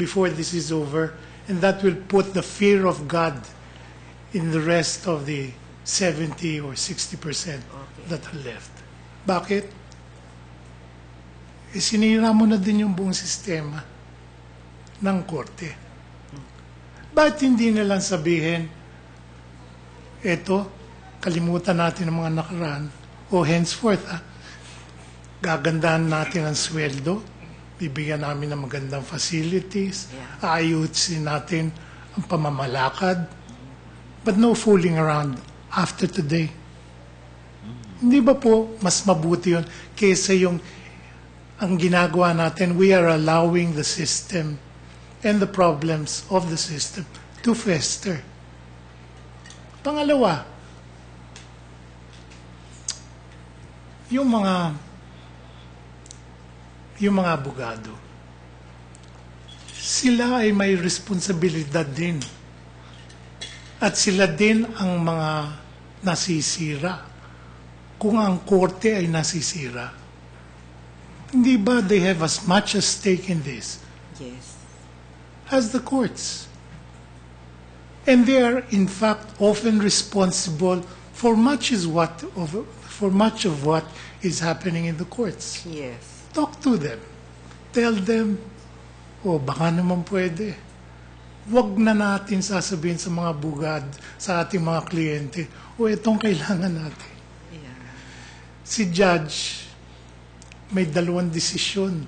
before this is over, and that will put the fear of God in the rest of the 70 or 60% that are left. Bakit? Sinira mo na din yung buong sistema ng korte. Bakit hindi nalang sabihin, eto, kalimutan natin ang mga nakaraan, o henceforth, gagandahan natin ang sweldo, bibigyan namin ng magandang facilities, aayusin natin ang pamamalakad, but no fooling around after today. Hindi ba po mas mabuti yun kaysa yung ang ginagawa natin, we are allowing the system and the problems of the system to fester. Pangalawa, yung mga abogado, sila ay may responsibilidad din. At sila din ang mga nasisira kung ang korte ay nasisira. Hindi ba they have as much at stake in this? Yes. As the courts. And they are, in fact, often responsible for much of what is happening in the courts. Yes. Talk to them. Tell them, baka naman pwede. Huwag na natin sasabihin sa mga bugad, sa ating mga kliyente, itong kailangan natin. Yeah. Si judge, may dalawang desisyon.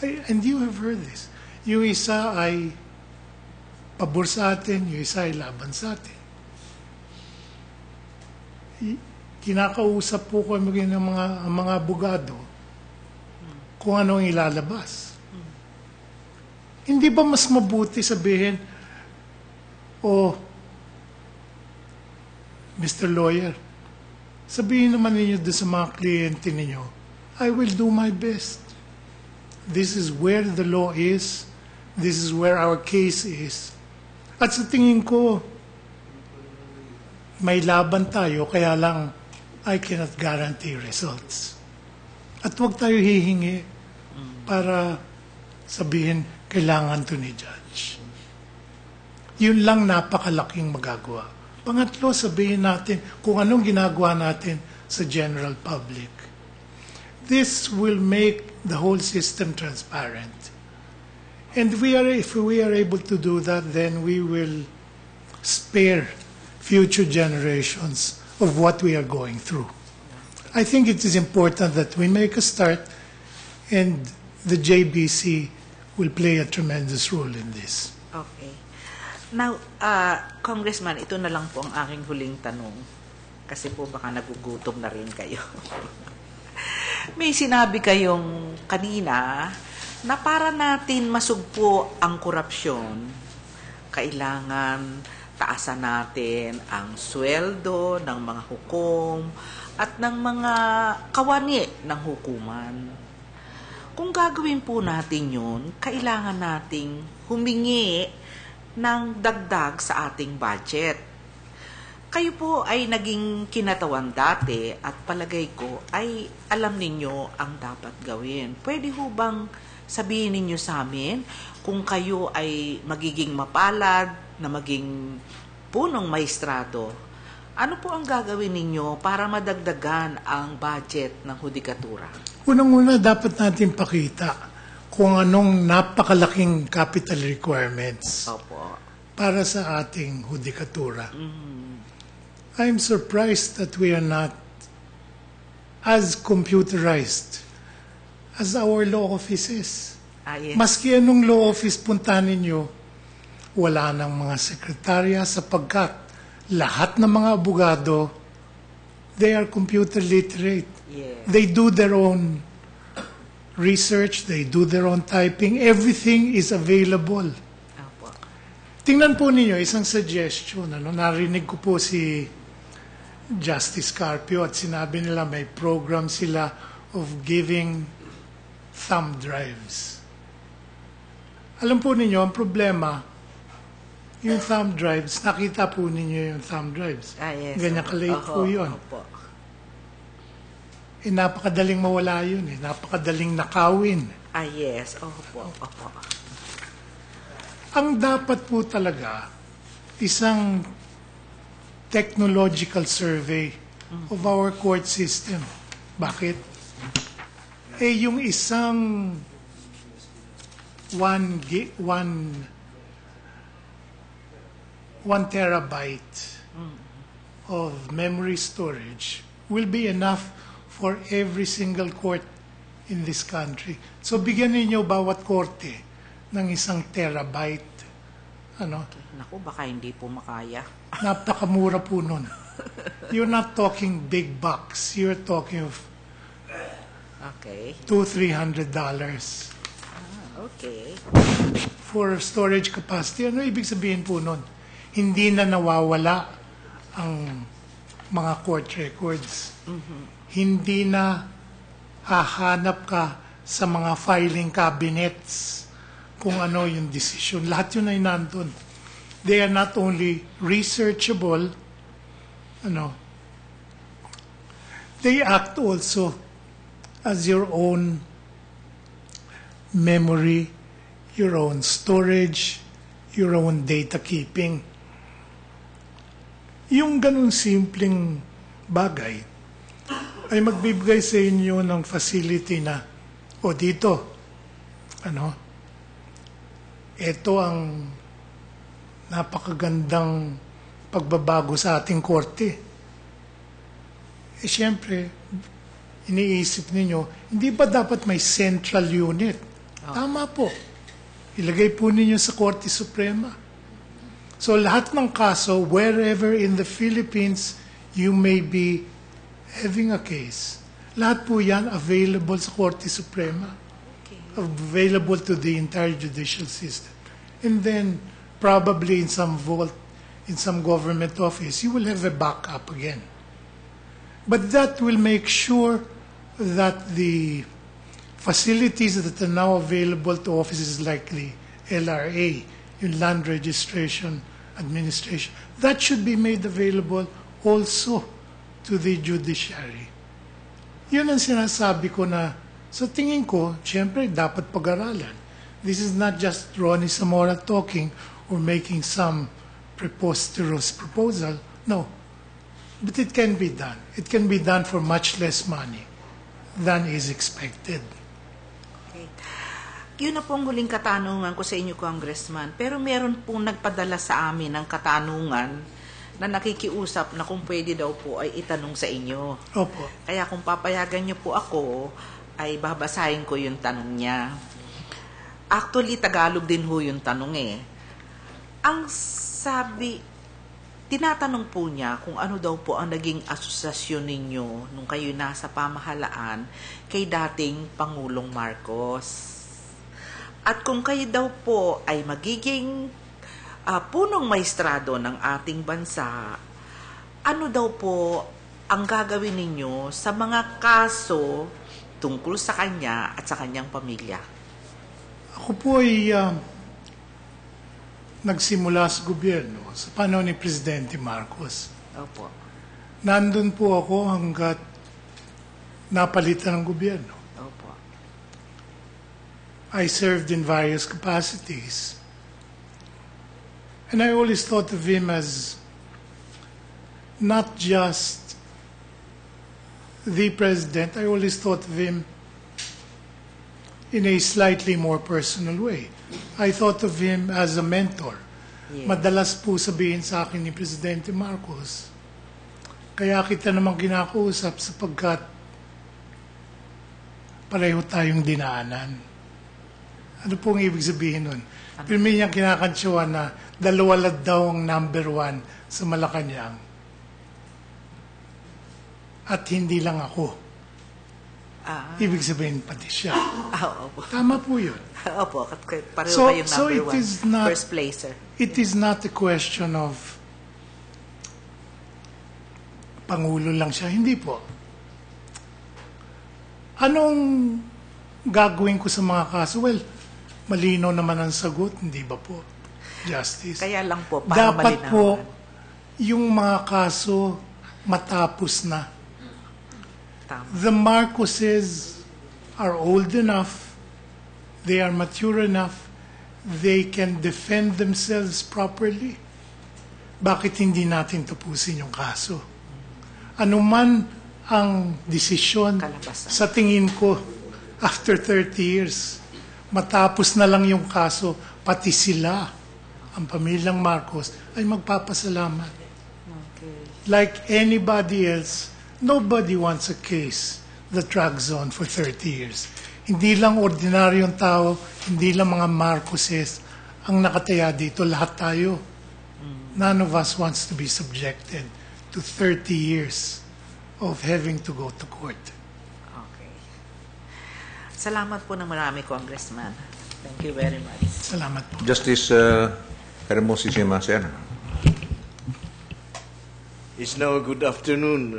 And you have heard this. Yung isa ay pabor sa atin, yung isa ay laban sa atin. Kinakausap po kami ng mga abogado kung ano ang ilalabas. Hindi ba mas mabuti sabihin, Mr. Lawyer, sabihin naman ninyo doon sa mga kliyente ninyo, I will do my best. This is where the law is. This is where our case is. At sa tingin ko, may laban tayo, kaya lang I cannot guarantee results. At huwag tayo hihingi para sabihin, kailangan to ni judge. Yun lang napakalaking magagawa. Pangatlo, sabihin natin kung anong ginagawa natin sa general public. This will make the whole system transparent. And if we are able to do that, then we will spare future generations of what we are going through. I think it is important that we make a start, and the JBC will play a tremendous role in this. Okay. Now, Congressman, ito na lang po ang aking huling tanong. Kasi po baka nagugutom na rin kayo. May sinabi kayong kanina na para natin masugpo ang korupsyon, kailangan taasan natin ang sweldo ng mga hukom at ng mga kawani ng hukuman. Kung gagawin po natin yun, kailangan nating humingi ng dagdag sa ating budget. Kayo po ay naging kinatawan dati at palagay ko ay alam ninyo ang dapat gawin. Pwede ho bang sabihin ninyo sa amin kung kayo ay magiging mapalad na maging punong maestrado, ano po ang gagawin ninyo para madagdagan ang budget ng hudikatura? Unang-una, dapat natin pakita kung anong napakalaking capital requirements para sa ating hudikatura. I'm surprised that we are not as computerized as our law offices. Yes. Maski anong law office punta ninyo, wala ng mga sekretarya sapagkat lahat ng mga abogado, they are computer literate. Yes. They do their own research, they do their own typing, everything is available. Tingnan po ninyo, isang suggestion. Narinig ko po si Justice Carpio at sinabi nila may program sila of giving thumb drives. Alam po ninyo, ang problema, yung thumb drives, nakita po ninyo yung thumb drives. Yes. Ganyan kaliit po yun. Napakadaling mawala yun. Napakadaling nakawin. Yes. Opo. Ang dapat po talaga, isang technological survey of our court system. Bakit? Yung isang 1 terabyte of memory storage will be enough for every single court in this country. So bigyan ninyo bawat korte ng 1 terabyte. Naku, baka hindi po makaya. Napakamura po nun. You're not talking big bucks. You're talking of Okay. $200-300 Okay. for storage capacity. Ano ibig sabihin po nun? Hindi na nawawala ang mga court records. Hindi na hahanap ka sa mga filing cabinets kung ano yung decision. Lahat yun ay nandun. They are not only researchable, they act also as your own memory, your own storage, your own data keeping. Yung ganun simpleng bagay ay magbibigay sa inyo ng facility na, dito, ito ang napakagandang pagbabago sa ating korte. Siyempre, iniisip ninyo, hindi ba dapat may central unit? Tama po. Ilagay po ninyo sa Korte Suprema. So lahat ng kaso, wherever in the Philippines you may be having a case, lahat po yan available sa Korte Suprema. Available to the entire judicial system. And then, probably in some vault, in some government office, you will have a backup again. But that will make sure that the facilities that are now available to offices like the LRA, yung Land Registration Administration, that should be made available also to the judiciary. Yun ang sinasabi ko na, sa tingin ko, siyempre, dapat pag-aralan. This is not just Ronnie Zamora talking or making some preposterous proposal. No. But it can be done. It can be done for much less money than is expected. Okay. Yun na pong huling katanungan ko sa inyo, Congressman. Pero meron pong nagpadala sa amin ng katanungan na nakikiusap na kung pwede daw po ay itanong sa inyo. Opo. Kaya kung papayagan niyo po ako, ay babasahin ko yung tanong niya. Actually, Tagalog din ho yung tanong eh. Ang sabi, tinatanong po niya kung ano daw po ang naging asosasyon ninyo nung kayo nasa pamahalaan kay dating Pangulong Marcos. At kung kayo daw po ay magiging punong maestrado ng ating bansa, ano daw po ang gagawin ninyo sa mga kaso tungkol sa kanya at sa kanyang pamilya? Ako po ay nagsimula sa gobyerno sa panahon ni Presidente Marcos. Opo. Nandun po ako hanggat napalitan ng gobyerno. Opo. I served in various capacities. And I always thought of him as not just the president, I always thought of him in a slightly more personal way. I thought of him as a mentor. Yes. Madalas po sabihin sa akin ni Presidente Marcos, kaya kita naman kinakausap sapagkat pareho tayong dinaanan. Ano pong ibig sabihin nun? Pero niyang kinakantsuan na dalawalad daw ang number 1 sa Malacanang. At hindi lang ako. Ibig sabihin pati siya. Opo. Tama po yun. Opo, pareho kayong So number it 1. is not, First placer. it is not a question of Pangulo lang siya. Hindi po. Anong gagawin ko sa mga kaso? Well, malinaw naman ang sagot, hindi ba po? Justice. Kaya lang po, para Dapat malinawan. po, yung mga kaso matapos na. Tama. The Marcoses are old enough, they are mature enough, they can defend themselves properly, bakit hindi natin tapusin yung kaso? Ano man ang desisyon, Kalabasan. sa tingin ko, after 30 years, matapos na lang yung kaso, pati sila, ang pamilyang Marcos, ay magpapasalamat. Okay. Like anybody else, nobody wants a case that drags on for 30 years. Hindi lang ordinaryong tao, hindi lang mga Marcoses ang nakataya dito, lahat tayo. None of us wants to be subjected to 30 years of having to go to court. Okay. Salamat po ng marami, Congressman. Thank you very much. Salamat po. Justice Hermosissima Sena. It's now good afternoon,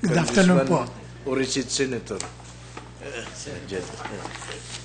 Good afternoon po. Congressman Oricit Senator. Senator.